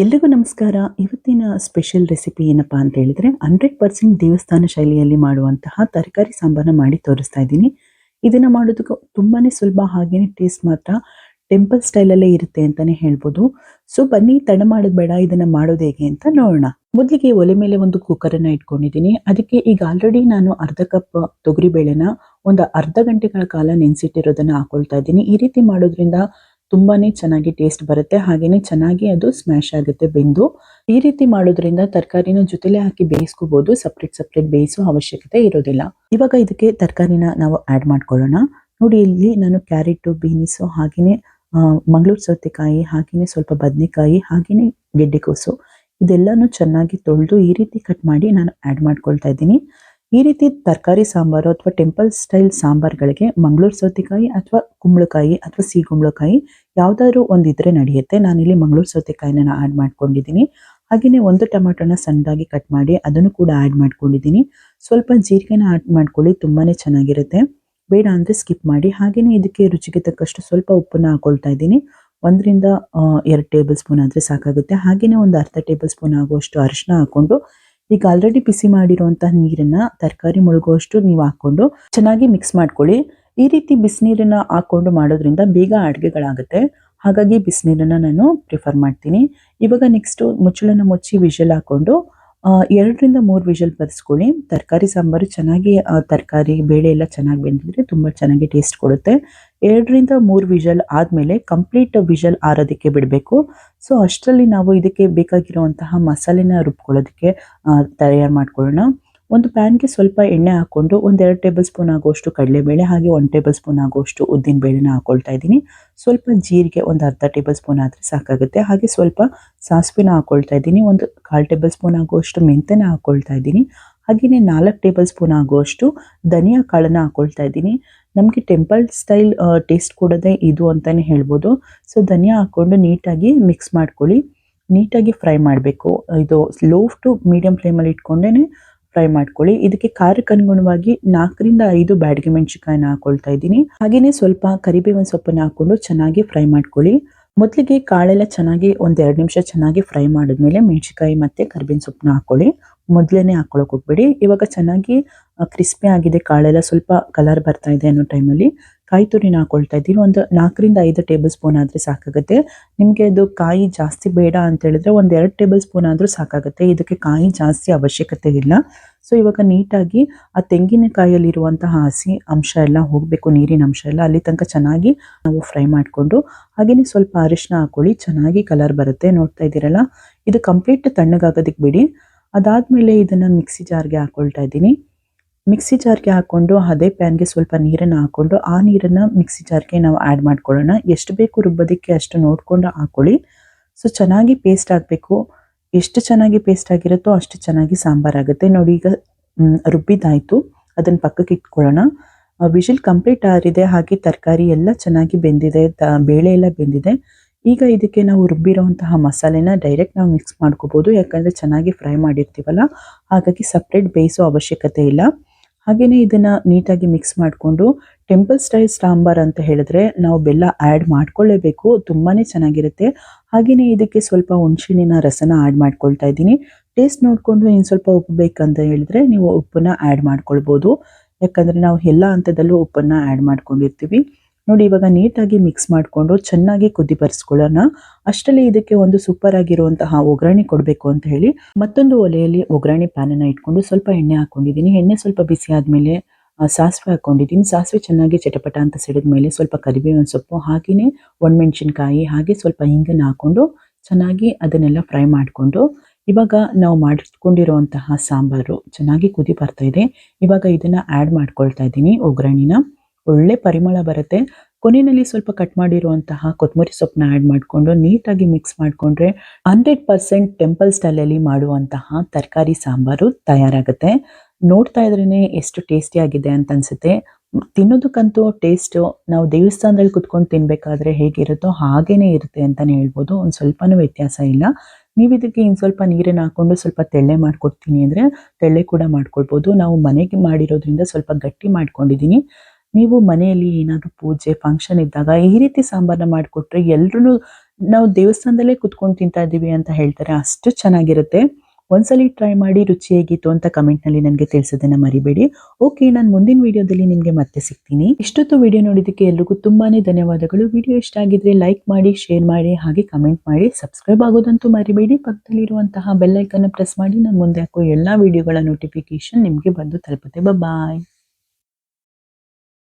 ಎಲ್ರಿಗೂ ನಮಸ್ಕಾರ. ಇವತ್ತಿನ ಸ್ಪೆಷಲ್ ರೆಸಿಪಿ ಏನಪ್ಪಾ ಅಂತ ಹೇಳಿದ್ರೆ 100% ದೇವಸ್ಥಾನ ಶೈಲಿಯಲ್ಲಿ ಮಾಡುವಂತಹ ತರಕಾರಿ ಸಾಂಬಾರನ್ನ ಮಾಡಿ ತೋರಿಸ್ತಾ ಇದ್ದೀನಿ. ಇದನ್ನ ಮಾಡೋದಕ್ಕೆ ತುಂಬಾನೇ ಸುಲಭ, ಹಾಗೇನೆ ಟೇಸ್ಟ್ ಮಾತ್ರ ಟೆಂಪಲ್ ಸ್ಟೈಲಲ್ಲೇ ಇರುತ್ತೆ ಅಂತಾನೆ ಹೇಳ್ಬೋದು. ಸೊ ಬನ್ನಿ, ತಡ ಮಾಡೋದು ಬೇಡ, ಇದನ್ನ ಮಾಡೋದು ಹೇಗೆ ಅಂತ ನೋಡೋಣ. ಮೊದಲಿಗೆ ಒಲೆ ಮೇಲೆ ಒಂದು ಕುಕ್ಕರನ್ನ ಇಟ್ಕೊಂಡಿದ್ದೀನಿ. ಅದಕ್ಕೆ ಈಗ ಆಲ್ರೆಡಿ ನಾನು ಅರ್ಧ ಕಪ್ ತೊಗರಿ ಬೇಳೆನ ಒಂದು ಅರ್ಧ ಗಂಟೆಗಳ ಕಾಲ ನೆನೆಸಿಟ್ಟಿರೋದನ್ನ ಹಾಕೊಳ್ತಾ ಇದ್ದೀನಿ. ಈ ರೀತಿ ಮಾಡೋದ್ರಿಂದ ತುಂಬಾನೇ ಚೆನ್ನಾಗಿ ಟೇಸ್ಟ್ ಬರುತ್ತೆ, ಹಾಗೇನೆ ಚೆನ್ನಾಗಿ ಅದು ಸ್ಮ್ಯಾಶ್ ಆಗುತ್ತೆ ಬೆಂದು. ಈ ರೀತಿ ಮಾಡೋದ್ರಿಂದ ತರಕಾರಿನ ಜೊತೆಲೆ ಹಾಕಿ ಬೇಯಿಸ್ಕೋಬಹುದು, ಸಪ್ರೇಟ್ ಬೇಯಿಸೋ ಅವಶ್ಯಕತೆ ಇರೋದಿಲ್ಲ. ಇವಾಗ ಇದಕ್ಕೆ ತರಕಾರಿನ ನಾವು ಆಡ್ ಮಾಡ್ಕೊಳ್ಳೋಣ. ನೋಡಿ, ಇಲ್ಲಿ ನಾನು ಕ್ಯಾರೆಟ್, ಬೀನ್ಸ್, ಹಾಗೇನೆ ಮಂಗಳೂರು ಸೌತೆಕಾಯಿ, ಹಾಗೇನೆ ಸ್ವಲ್ಪ ಬದನೆಕಾಯಿ, ಹಾಗೇನೆ ಗೆಡ್ಡೆಕೋಸು ಇದೆಲ್ಲಾನು ಚೆನ್ನಾಗಿ ತೊಳೆದು ಈ ರೀತಿ ಕಟ್ ಮಾಡಿ ನಾನು ಆಡ್ ಮಾಡ್ಕೊಳ್ತಾ ಇದ್ದೀನಿ. ಈ ರೀತಿ ತರಕಾರಿ ಸಾಂಬಾರು ಅಥವಾ ಟೆಂಪಲ್ ಸ್ಟೈಲ್ ಸಾಂಬಾರ್ಗಳಿಗೆ ಮಂಗಳೂರು ಸೌತೆಕಾಯಿ ಅಥವಾ ಕುಂಬಳಕಾಯಿ ಅಥವಾ ಸಿಗುಂಬಳಕಾಯಿ ಯಾವ್ದಾದ್ರು ಒಂದಿದ್ರೆ ನಡೆಯುತ್ತೆ. ನಾನಿಲ್ಲಿ ಮಂಗಳೂರು ಸೌತೆಕಾಯಿನ ಆಡ್ ಮಾಡ್ಕೊಂಡಿದ್ದೀನಿ. ಹಾಗೆಯೇ ಒಂದು ಟೊಮೆಟೊನ ಸಣ್ಣದಾಗಿ ಕಟ್ ಮಾಡಿ ಅದನ್ನು ಕೂಡ ಆಡ್ ಮಾಡ್ಕೊಂಡಿದ್ದೀನಿ. ಸ್ವಲ್ಪ ಜೀರಿಗೆನ ಆಡ್ ಮಾಡ್ಕೊಳ್ಳಿ, ತುಂಬಾನೇ ಚೆನ್ನಾಗಿರುತ್ತೆ. ಬೇಡ ಅಂದ್ರೆ ಸ್ಕಿಪ್ ಮಾಡಿ. ಹಾಗೆಯೇ ಇದಕ್ಕೆ ರುಚಿಗೆ ತಕ್ಕಷ್ಟು ಸ್ವಲ್ಪ ಉಪ್ಪನ್ನ ಹಾಕೊಳ್ತಾ ಇದ್ದೀನಿ. 1ರಿಂದ 2 ಟೇಬಲ್ ಸ್ಪೂನ್ ಆದ್ರೆ ಸಾಕಾಗುತ್ತೆ. ಹಾಗೆಯೇ ಒಂದು ಅರ್ಧ ಟೇಬಲ್ ಸ್ಪೂನ್ ಆಗುವಷ್ಟು ಅರಿಶಿನ ಹಾಕೊಂಡು, ಈಗ ಆಲ್ರೆಡಿ ಬಿಸಿ ಮಾಡಿರುವಂತಹ ನೀರನ್ನ ತರಕಾರಿ ಮುಳುಗುವಷ್ಟು ನೀವು ಹಾಕೊಂಡು ಚೆನ್ನಾಗಿ ಮಿಕ್ಸ್ ಮಾಡ್ಕೊಳ್ಳಿ. ಈ ರೀತಿ ಬಿಸಿನೀರನ್ನ ಹಾಕೊಂಡು ಮಾಡೋದ್ರಿಂದ ಬೇಗ ಅಡುಗೆಗಳಾಗುತ್ತೆ, ಹಾಗಾಗಿ ಬಿಸಿನೀರನ್ನ ನಾನು ಪ್ರಿಫರ್ ಮಾಡ್ತೀನಿ. ಇವಾಗ ನೆಕ್ಸ್ಟ್ ಮುಚ್ಚಳನ ಮುಚ್ಚಿ ವಿಷಲ್ ಹಾಕೊಂಡು 2ರಿಂದ 3 ವಿಷಲ್ ಬರೆಸ್ಕೊಳ್ಳಿ. ತರಕಾರಿ ಸಾಂಬಾರು ಚೆನ್ನಾಗಿ ತರಕಾರಿ ಬೇಳೆ ಎಲ್ಲ ಚೆನ್ನಾಗಿ ಬೆಂದಿದ್ರೆ ತುಂಬಾ ಚೆನ್ನಾಗಿ ಟೇಸ್ಟ್ ಕೊಡುತ್ತೆ. 2ರಿಂದ 3 ವಿಷಲ್ ಆದ್ಮೇಲೆ ಕಂಪ್ಲೀಟ್ ವಿಷಲ್ ಆರೋದಕ್ಕೆ ಬಿಡಬೇಕು. ಸೊ ಅಷ್ಟರಲ್ಲಿ ನಾವು ಇದಕ್ಕೆ ಬೇಕಾಗಿರುವಂತಹ ಮಸಾಲೆನ ರುಬ್ಕೊಳ್ಳೋದಕ್ಕೆ ತಯಾರು ಮಾಡ್ಕೊಳ್ಳೋಣ. ಒಂದು ಪ್ಯಾನ್ಗೆ ಸ್ವಲ್ಪ ಎಣ್ಣೆ ಹಾಕೊಂಡು 1-2 ಟೇಬಲ್ ಸ್ಪೂನ್ ಆಗುವಷ್ಟು ಕಡಲೆಬೇಳೆ, ಹಾಗೆ 1 ಟೇಬಲ್ ಸ್ಪೂನ್ ಆಗುವಷ್ಟು ಉದ್ದಿನ ಬೇಳೆನ ಹಾಕೊಳ್ತಾ ಇದ್ದೀನಿ. ಸ್ವಲ್ಪ ಜೀರಿಗೆ ಒಂದು ಅರ್ಧ ಟೇಬಲ್ ಸ್ಪೂನ್ ಆದರೆ ಸಾಕಾಗುತ್ತೆ. ಹಾಗೆ ಸ್ವಲ್ಪ ಸಾಸಿವೆನ ಹಾಕೊಳ್ತಾ ಇದ್ದೀನಿ. 1/4 ಟೇಬಲ್ ಸ್ಪೂನ್ ಆಗುವಷ್ಟು ಮೆಂತೆನ ಹಾಕೊಳ್ತಾ ಇದ್ದೀನಿ. ಹಾಗೆಯೇ 4 ಟೇಬಲ್ ಸ್ಪೂನ್ ಆಗುವಷ್ಟು ಧನಿಯಾ ಕಾಳನ್ನ ಹಾಕೊಳ್ತಾ ಇದ್ದೀನಿ. ನಮಗೆ ಟೆಂಪಲ್ ಸ್ಟೈಲ್ ಟೇಸ್ಟ್ ಕೊಡೋದೇ ಇದು ಅಂತಾನೆ ಹೇಳ್ಬೋದು. ಸೊ ಧನಿಯಾ ಹಾಕೊಂಡು ನೀಟಾಗಿ ಮಿಕ್ಸ್ ಮಾಡ್ಕೊಳ್ಳಿ. ನೀಟಾಗಿ ಫ್ರೈ ಮಾಡಬೇಕು. ಇದು ಲೋ ಟು ಮೀಡಿಯಂ ಫ್ಲೇಮಲ್ಲಿ ಇಟ್ಕೊಂಡೇನೆ ಫ್ರೈ ಮಾಡ್ಕೊಳ್ಳಿ. ಇದಕ್ಕೆ ಖಾರಕ್ಕೆ ಅನುಗುಣವಾಗಿ 4ರಿಂದ 5 ಬ್ಯಾಡಗಿ ಮೆಣಸಿನಕಾಯಿನ ಹಾಕೊಳ್ತಾ ಇದ್ದೀನಿ. ಹಾಗೆಯೇ ಸ್ವಲ್ಪ ಕರಿಬೇವಿನ ಸೊಪ್ಪನ್ನ ಹಾಕೊಂಡು ಚೆನ್ನಾಗಿ ಫ್ರೈ ಮಾಡ್ಕೊಳ್ಳಿ. ಮೊದಲಿಗೆ ಕಾಳೆಲ್ಲ ಚೆನ್ನಾಗಿ 1-2 ನಿಮಿಷ ಚೆನ್ನಾಗಿ ಫ್ರೈ ಮಾಡಿದ್ಮೇಲೆ ಮೆಣಸಿನಕಾಯಿ ಮತ್ತೆ ಕರಿಬೇವಿನ ಸೊಪ್ಪನ್ನ ಹಾಕೊಳ್ಳಿ. ಮೊದಲೇನೆ ಹಾಕೊಳ್ಳೋಕೆ ಹೋಗ್ಬೇಡಿ. ಇವಾಗ ಚೆನ್ನಾಗಿ ಕ್ರಿಸ್ಪಿ ಆಗಿದೆ, ಕಾಳೆಲ್ಲ ಸ್ವಲ್ಪ ಕಲರ್ ಬರ್ತಾ ಇದೆ ಅನ್ನೋ ಟೈಮಲ್ಲಿ ಕಾಯಿ ತುರಿನ ಹಾಕೊಳ್ತಾ ಇದ್ದೀನಿ. ಒಂದು 4ರಿಂದ 5 ಟೇಬಲ್ ಸ್ಪೂನ್ ಆದರೆ ಸಾಕಾಗುತ್ತೆ. ನಿಮಗೆ ಅದು ಕಾಯಿ ಜಾಸ್ತಿ ಬೇಡ ಅಂತ ಹೇಳಿದ್ರೆ 1-2 ಟೇಬಲ್ ಸ್ಪೂನ್ ಆದರೂ ಸಾಕಾಗುತ್ತೆ. ಇದಕ್ಕೆ ಕಾಯಿ ಜಾಸ್ತಿ ಅವಶ್ಯಕತೆ ಇಲ್ಲ. ಸೊ ಇವಾಗ ನೀಟಾಗಿ ಆ ತೆಂಗಿನಕಾಯಲ್ಲಿರುವಂತಹ ಹಸಿ ಅಂಶ ಎಲ್ಲ ಹೋಗಬೇಕು, ನೀರಿನ ಅಂಶ ಎಲ್ಲ ಅಲ್ಲಿ ತನಕ ಚೆನ್ನಾಗಿ ನಾವು ಫ್ರೈ ಮಾಡಿಕೊಂಡು, ಹಾಗೆಯೇ ಸ್ವಲ್ಪ ಅರಿಶಿನ ಹಾಕೊಳ್ಳಿ, ಚೆನ್ನಾಗಿ ಕಲರ್ ಬರುತ್ತೆ. ನೋಡ್ತಾ ಇದ್ದೀರಲ್ಲ, ಇದು ಕಂಪ್ಲೀಟ್ ತಣ್ಣಗಾಗೋದಕ್ಕೆ ಬಿಡಿ. ಅದಾದಮೇಲೆ ಇದನ್ನು ಮಿಕ್ಸಿ ಜಾರ್ಗೆ ಹಾಕೊಳ್ತಾ ಇದ್ದೀನಿ. ಮಿಕ್ಸಿ ಜಾರ್ಗೆ ಹಾಕೊಂಡು ಅದೇ ಪ್ಯಾನ್ಗೆ ಸ್ವಲ್ಪ ನೀರನ್ನು ಹಾಕೊಂಡು ಆ ನೀರನ್ನು ಮಿಕ್ಸಿ ಜಾರ್ಗೆ ನಾವು ಆ್ಯಡ್ ಮಾಡ್ಕೊಳ್ಳೋಣ. ಎಷ್ಟು ಬೇಕು ರುಬ್ಬೋದಕ್ಕೆ ಅಷ್ಟು ನೋಡಿಕೊಂಡು ಹಾಕೊಳ್ಳಿ. ಸೊ ಚೆನ್ನಾಗಿ ಪೇಸ್ಟ್ ಆಗಬೇಕು. ಎಷ್ಟು ಚೆನ್ನಾಗಿ ಪೇಸ್ಟ್ ಆಗಿರುತ್ತೋ ಅಷ್ಟು ಚೆನ್ನಾಗಿ ಸಾಂಬಾರಾಗುತ್ತೆ. ನೋಡಿ, ಈಗ ರುಬ್ಬಿದ್ದಾಯಿತು, ಅದನ್ನು ಪಕ್ಕಕ್ಕೆ ಇಟ್ಕೊಳ್ಳೋಣ. ವಿಷಲ್ ಕಂಪ್ಲೀಟ್ ಆರಿದೆ, ಹಾಗೆ ತರಕಾರಿ ಎಲ್ಲ ಚೆನ್ನಾಗಿ ಬೆಂದಿದೆ, ಬೇಳೆ ಎಲ್ಲ ಬೆಂದಿದೆ. ಈಗ ಇದಕ್ಕೆ ನಾವು ರುಬ್ಬಿರೋಂತಹ ಮಸಾಲೆನ ಡೈರೆಕ್ಟ್ ನಾವು ಮಿಕ್ಸ್ ಮಾಡ್ಕೋಬೋದು, ಯಾಕಂದರೆ ಚೆನ್ನಾಗಿ ಫ್ರೈ ಮಾಡಿರ್ತೀವಲ್ಲ, ಹಾಗಾಗಿ ಸಪ್ರೇಟ್ ಬೇಯಿಸೋ ಅವಶ್ಯಕತೆ ಇಲ್ಲ. ಹಾಗೆಯೇ ಇದನ್ನು ನೀಟಾಗಿ ಮಿಕ್ಸ್ ಮಾಡಿಕೊಂಡು, ಟೆಂಪಲ್ ಸ್ಟೈಲ್ ಸಾಂಬಾರ್ ಅಂತ ಹೇಳಿದ್ರೆ ನಾವು ಬೆಲ್ಲ ಆ್ಯಡ್ ಮಾಡ್ಕೊಳ್ಳೇಬೇಕು, ತುಂಬಾ ಚೆನ್ನಾಗಿರುತ್ತೆ. ಹಾಗೆಯೇ ಇದಕ್ಕೆ ಸ್ವಲ್ಪ ಹುಣಸೆಹಣ್ಣಿನ ರಸನ ಆ್ಯಡ್ ಮಾಡ್ಕೊಳ್ತಾ ಇದ್ದೀನಿ. ಟೇಸ್ಟ್ ನೋಡಿಕೊಂಡು ಇನ್ನು ಸ್ವಲ್ಪ ಉಪ್ಪು ಬೇಕಂತ ಹೇಳಿದ್ರೆ ನೀವು ಉಪ್ಪನ್ನ ಆ್ಯಡ್ ಮಾಡ್ಕೊಳ್ಬೋದು, ಯಾಕಂದರೆ ನಾವು ಎಲ್ಲ ಹಂತದಲ್ಲೂ ಉಪ್ಪನ್ನು ಆ್ಯಡ್ ಮಾಡ್ಕೊಂಡಿರ್ತೀವಿ. ನೋಡಿ, ಇವಾಗ ನೀಟಾಗಿ ಮಿಕ್ಸ್ ಮಾಡಿಕೊಂಡು ಚೆನ್ನಾಗಿ ಕುದಿ ಬರಿಸ್ಕೊಳ್ಳೋಣ. ಅಷ್ಟರಲ್ಲಿ ಇದಕ್ಕೆ ಒಂದು ಸೂಪರ್ ಆಗಿರುವಂತಹ ಒಗ್ಗರಣೆ ಕೊಡಬೇಕು ಅಂತ ಹೇಳಿ ಮತ್ತೊಂದು ಒಲೆಯಲ್ಲಿ ಒಗ್ಗರಣೆ ಪ್ಯಾನನ್ನು ಇಟ್ಕೊಂಡು ಸ್ವಲ್ಪ ಎಣ್ಣೆ ಹಾಕೊಂಡಿದ್ದೀನಿ. ಎಣ್ಣೆ ಸ್ವಲ್ಪ ಬಿಸಿ ಆದಮೇಲೆ ಸಾಸಿವೆ ಹಾಕೊಂಡಿದ್ದೀನಿ. ಸಾಸಿವೆ ಚೆನ್ನಾಗಿ ಚಟಪಟ ಅಂತ ಸಿಡಿದ ಮೇಲೆ ಸ್ವಲ್ಪ ಕರಿಬೇವಿನ ಸೊಪ್ಪು, ಹಾಗೆಯೇ ಒಣಮೆಣಸಿನ್ಕಾಯಿ, ಹಾಗೆ ಸ್ವಲ್ಪ ಹಿಂಗನ್ನು ಹಾಕೊಂಡು ಚೆನ್ನಾಗಿ ಅದನ್ನೆಲ್ಲ ಫ್ರೈ ಮಾಡಿಕೊಂಡು, ಇವಾಗ ನಾವು ಮಾಡಿಕೊಂಡಿರುವಂತಹ ಸಾಂಬಾರು ಚೆನ್ನಾಗಿ ಕುದಿ ಬರ್ತಾ ಇದೆ. ಇವಾಗ ಇದನ್ನು ಆ್ಯಡ್ ಮಾಡ್ಕೊಳ್ತಾ ಇದ್ದೀನಿ ಒಗ್ಗರಣೆನ. ಒಳ್ಳೆ ಪರಿಮಳ ಬರುತ್ತೆ. ಕೊನೆಯಲ್ಲಿ ಸ್ವಲ್ಪ ಕಟ್ ಮಾಡಿರುವಂತಹ ಕೊತ್ತಂಬರಿ ಸೊಪ್ಪನ್ನ ಆ್ಯಡ್ ಮಾಡಿಕೊಂಡು ನೀಟಾಗಿ ಮಿಕ್ಸ್ ಮಾಡಿಕೊಂಡ್ರೆ 100% ಟೆಂಪಲ್ ಸ್ಟೈಲಲ್ಲಿ ಮಾಡುವಂತಹ ತರಕಾರಿ ಸಾಂಬಾರು ತಯಾರಾಗುತ್ತೆ. ನೋಡ್ತಾ ಇದ್ರೇ ಎಷ್ಟು ಟೇಸ್ಟಿಯಾಗಿದೆ ಅಂತ ಅನಿಸುತ್ತೆ. ತಿನ್ನೋದಕ್ಕಂತೂ ಟೇಸ್ಟು ನಾವು ದೇವಸ್ಥಾನದಲ್ಲಿ ಕುತ್ಕೊಂಡು ತಿನ್ನಬೇಕಾದ್ರೆ ಹೇಗಿರುತ್ತೋ ಹಾಗೇ ಇರುತ್ತೆ ಅಂತಲೇ ಹೇಳ್ಬೋದು. ಒಂದು ಸ್ವಲ್ಪನೂ ವ್ಯತ್ಯಾಸ ಇಲ್ಲ. ನೀವು ಇದಕ್ಕೆ ಇನ್ನು ಸ್ವಲ್ಪ ನೀರನ್ನು ಹಾಕ್ಕೊಂಡು ಸ್ವಲ್ಪ ತೆಳ್ಳೆ ಮಾಡ್ಕೊಡ್ತೀನಿ ಅಂದರೆ ತೆಳ್ಳೆ ಕೂಡ ಮಾಡ್ಕೊಳ್ಬೋದು. ನಾವು ಮನೆಗೆ ಮಾಡಿರೋದ್ರಿಂದ ಸ್ವಲ್ಪ ಗಟ್ಟಿ ಮಾಡ್ಕೊಂಡಿದ್ದೀನಿ. ನೀವು ಮನೆಯಲ್ಲಿ ಏನಾದರೂ ಪೂಜೆ ಫಂಕ್ಷನ್ ಇದ್ದಾಗ ಈ ರೀತಿ ಸಾಂಬಾರನ್ನ ಮಾಡಿಕೊಟ್ರೆ ಎಲ್ಲರೂ ನಾವು ದೇವಸ್ಥಾನದಲ್ಲೇ ಕುತ್ಕೊಂಡು ತಿಂತಾ ಇದ್ದೀವಿ ಅಂತ ಹೇಳ್ತಾರೆ, ಅಷ್ಟು ಚೆನ್ನಾಗಿರುತ್ತೆ. ಒಂದ್ಸಲಿ ಟ್ರೈ ಮಾಡಿ ರುಚಿ ಹೇಗಿತ್ತು ಅಂತ ಕಮೆಂಟ್ನಲ್ಲಿ ನನಗೆ ತಿಳಿಸೋದನ್ನ ಮರಿಬೇಡಿ. ಓಕೆ, ನಾನು ಮುಂದಿನ ವಿಡಿಯೋದಲ್ಲಿ ನಿಮಗೆ ಮತ್ತೆ ಸಿಗ್ತೀನಿ. ಇಷ್ಟೊತ್ತು ವಿಡಿಯೋ ನೋಡಿದ್ದಕ್ಕೆ ಎಲ್ರಿಗೂ ತುಂಬಾನೇ ಧನ್ಯವಾದಗಳು. ವಿಡಿಯೋ ಇಷ್ಟ ಆಗಿದ್ರೆ ಲೈಕ್ ಮಾಡಿ, ಶೇರ್ ಮಾಡಿ, ಹಾಗೆ ಕಮೆಂಟ್ ಮಾಡಿ. ಸಬ್ಸ್ಕ್ರೈಬ್ ಆಗೋದಂತೂ ಮರಿಬೇಡಿ. ಪಕ್ಕದಲ್ಲಿರುವಂತಹ ಬೆಲ್ ಐಕನ್ ಪ್ರೆಸ್ ಮಾಡಿ. ನಾನು ಮುಂದೆ ಹಾಕೋ ಎಲ್ಲಾ ವಿಡಿಯೋಗಳ ನೋಟಿಫಿಕೇಶನ್ ನಿಮಗೆ ಬಂದು ತಲುಪುತ್ತೆ. ಬಾಯ್.